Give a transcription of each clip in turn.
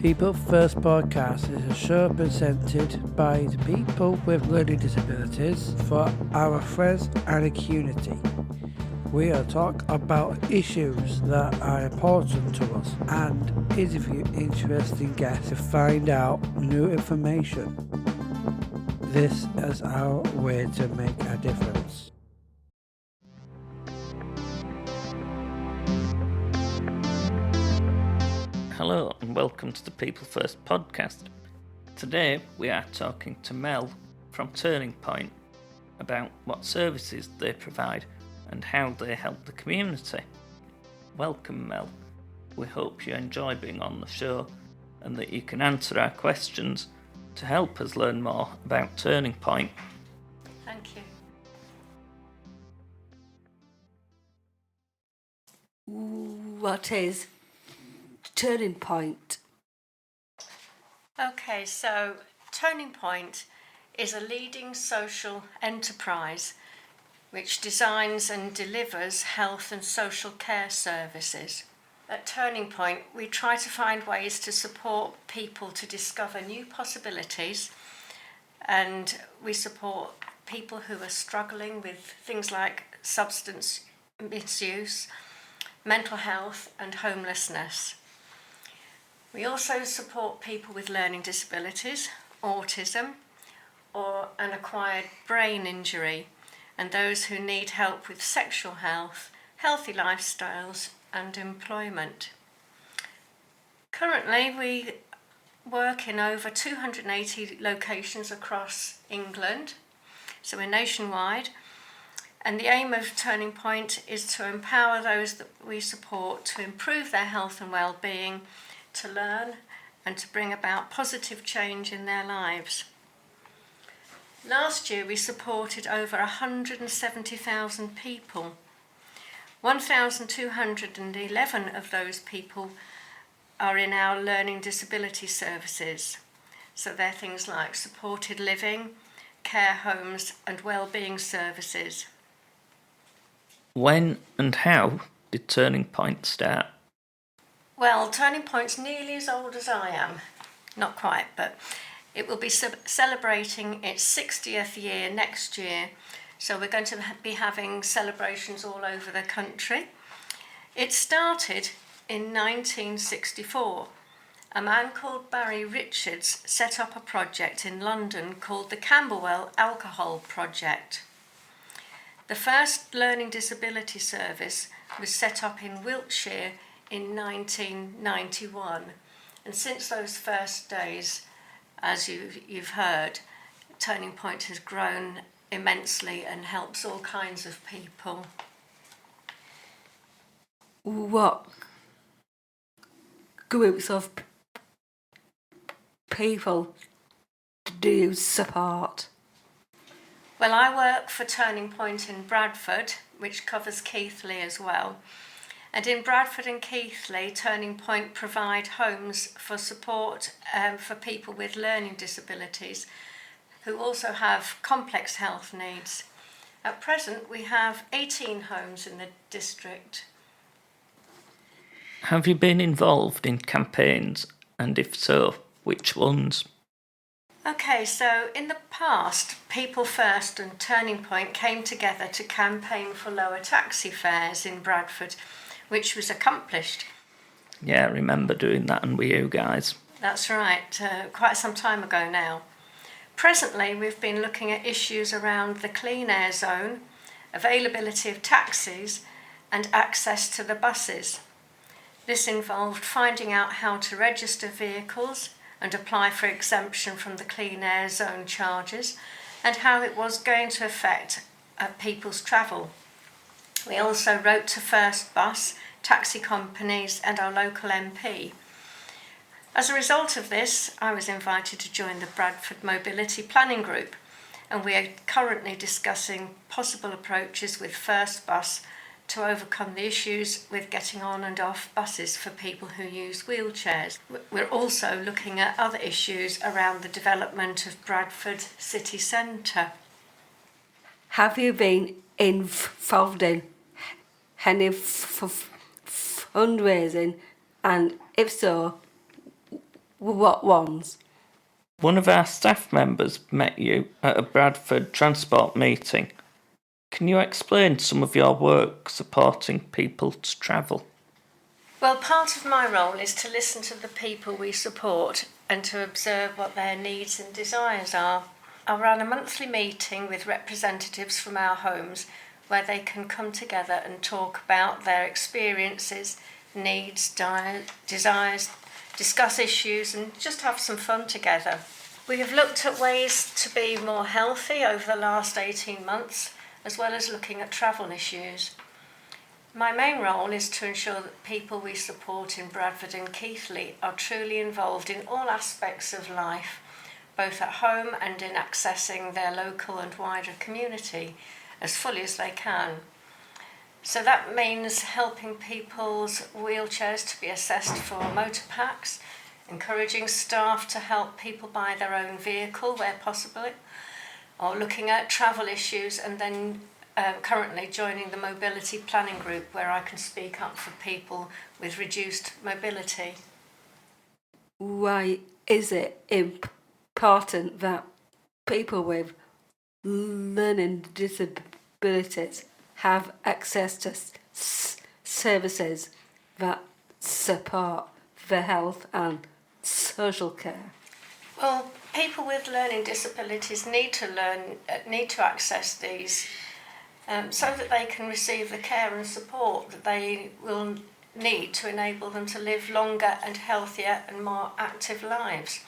People First podcast is a show presented by the people with learning disabilities for our friends and a community. We will talk about issues that are important to us and interview interesting guests to find out new information. This is our way to make a difference. Hello and welcome to the People First podcast. Today we are talking to Mel from Turning Point about what services they provide and how they help the community. Welcome, Mel. We hope you enjoy being on the show and that you can answer our questions to help us learn more about Turning Point. Thank you. What is Turning Point? Okay, so Turning Point is a leading social enterprise which designs and delivers health and social care services. At Turning Point, we try to find ways to support people to discover new possibilities, and we support people who are struggling with things like substance misuse, mental health and homelessness. We also support people with learning disabilities, autism, or an acquired brain injury, and those who need help with sexual health, healthy lifestyles, and employment. Currently, we work in over 280 locations across England, so we're nationwide, and the aim of Turning Point is to empower those that we support to improve their health and well-being, to learn and to bring about positive change in their lives. Last year we supported over 170,000 people. 1,211 of those people are in our learning disability services. So they're things like supported living, care homes and wellbeing services. When and how did Turning Point start? Well, Turning Point's nearly as old as I am. Not quite, but it will be celebrating its 60th year next year. So we're going to be having celebrations all over the country. It started in 1964. A man called Barry Richards set up a project in London called the Camberwell Alcohol Project. The first learning disability service was set up in Wiltshire in 1991, and since those first days, as you've heard, Turning Point has grown immensely and helps all kinds of people. What groups of people do you support? Well, I work for Turning Point in Bradford, which covers Keighley as well. And in Bradford and Keighley, Turning Point provide homes for support for people with learning disabilities who also have complex health needs. At present, we have 18 homes in the district. Have you been involved in campaigns, and if so, which ones? Okay, so in the past, People First and Turning Point came together to campaign for lower taxi fares in Bradford, which was accomplished. Yeah, I remember doing that and with you guys. That's right, quite some time ago now. Presently, we've been looking at issues around the clean air zone, availability of taxis, and access to the buses. This involved finding out how to register vehicles and apply for exemption from the clean air zone charges, and how it was going to affect people's travel. We also wrote to First Bus, taxi companies and our local MP. As a result of this, I was invited to join the Bradford Mobility Planning Group, and we are currently discussing possible approaches with First Bus to overcome the issues with getting on and off buses for people who use wheelchairs. We're also looking at other issues around the development of Bradford city centre. Have you been involved in any fundraising, and if so, what ones? One of our staff members met you at a Bradford transport meeting. Can you explain some of your work supporting people to travel? Well, part of my role is to listen to the people we support and to observe what their needs and desires are. I run a monthly meeting with representatives from our homes where they can come together and talk about their experiences, needs, desires, discuss issues and just have some fun together. We have looked at ways to be more healthy over the last 18 months, as well as looking at travel issues. My main role is to ensure that people we support in Bradford and Keighley are truly involved in all aspects of life, both at home and in accessing their local and wider community as fully as they can. So that means helping people's wheelchairs to be assessed for motor packs, encouraging staff to help people buy their own vehicle where possible, or looking at travel issues, and then currently joining the mobility planning group where I can speak up for people with reduced mobility. Why is it important that people with learning disabilities have access to services that support their health and social care? Well, people with learning disabilities need to access these so that they can receive the care and support that they will need to enable them to live longer and healthier and more active lives.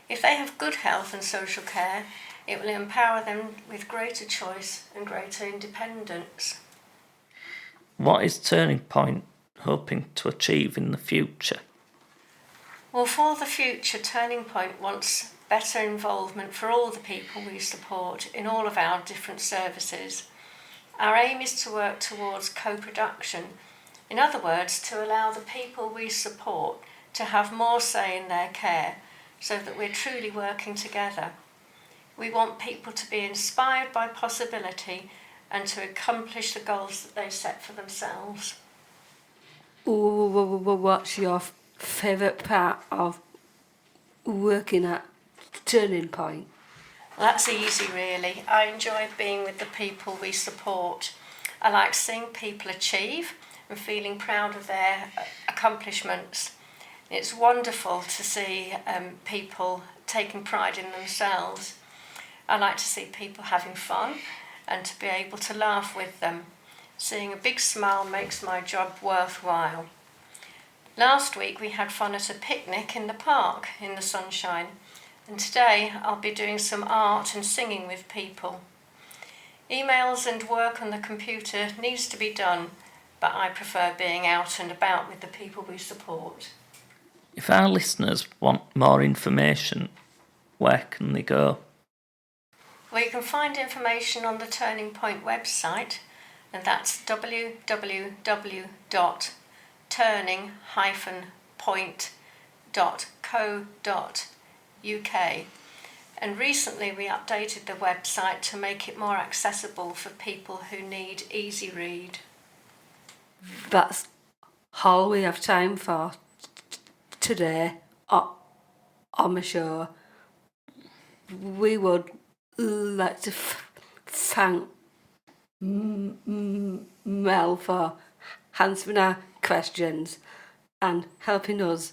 If they have good health and social care, it will empower them with greater choice and greater independence. What is Turning Point hoping to achieve in the future? Well, for the future, Turning Point wants better involvement for all the people we support in all of our different services. Our aim is to work towards co-production. In other words, to allow the people we support to have more say in their care so that we're truly working together. We want people to be inspired by possibility and to accomplish the goals that they set for themselves. What's your favourite part of working at Turning Point? Well, that's easy, really. I enjoy being with the people we support. I like seeing people achieve and feeling proud of their accomplishments. It's wonderful to see people taking pride in themselves. I like to see people having fun and to be able to laugh with them. Seeing a big smile makes my job worthwhile. Last week we had fun at a picnic in the park in the sunshine, and today I'll be doing some art and singing with people. Emails and work on the computer needs to be done, but I prefer being out and about with the people we support. If our listeners want more information, where can they go? Well, you can find information on the Turning Point website, and that's www.turning-point.co.uk. And recently we updated the website to make it more accessible for people who need easy read. That's all we have time for today on the show. We would like to thank Mel for answering our questions and helping us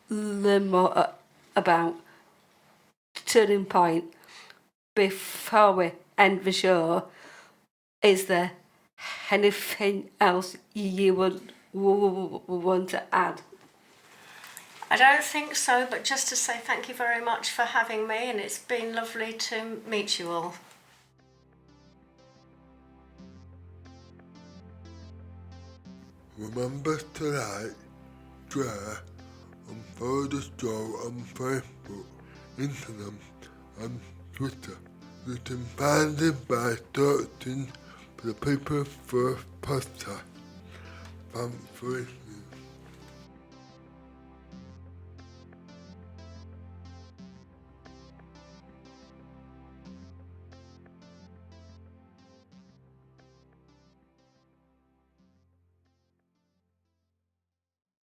learn more about Turning Point. Before we end the show, is there anything else you would want to add? I don't think so, but just to say thank you very much for having me, and it's been lovely to meet you all. Remember to like, share and follow the show on Facebook, Instagram and Twitter. You can find it by searching for the People First podcast. Thanks for listening.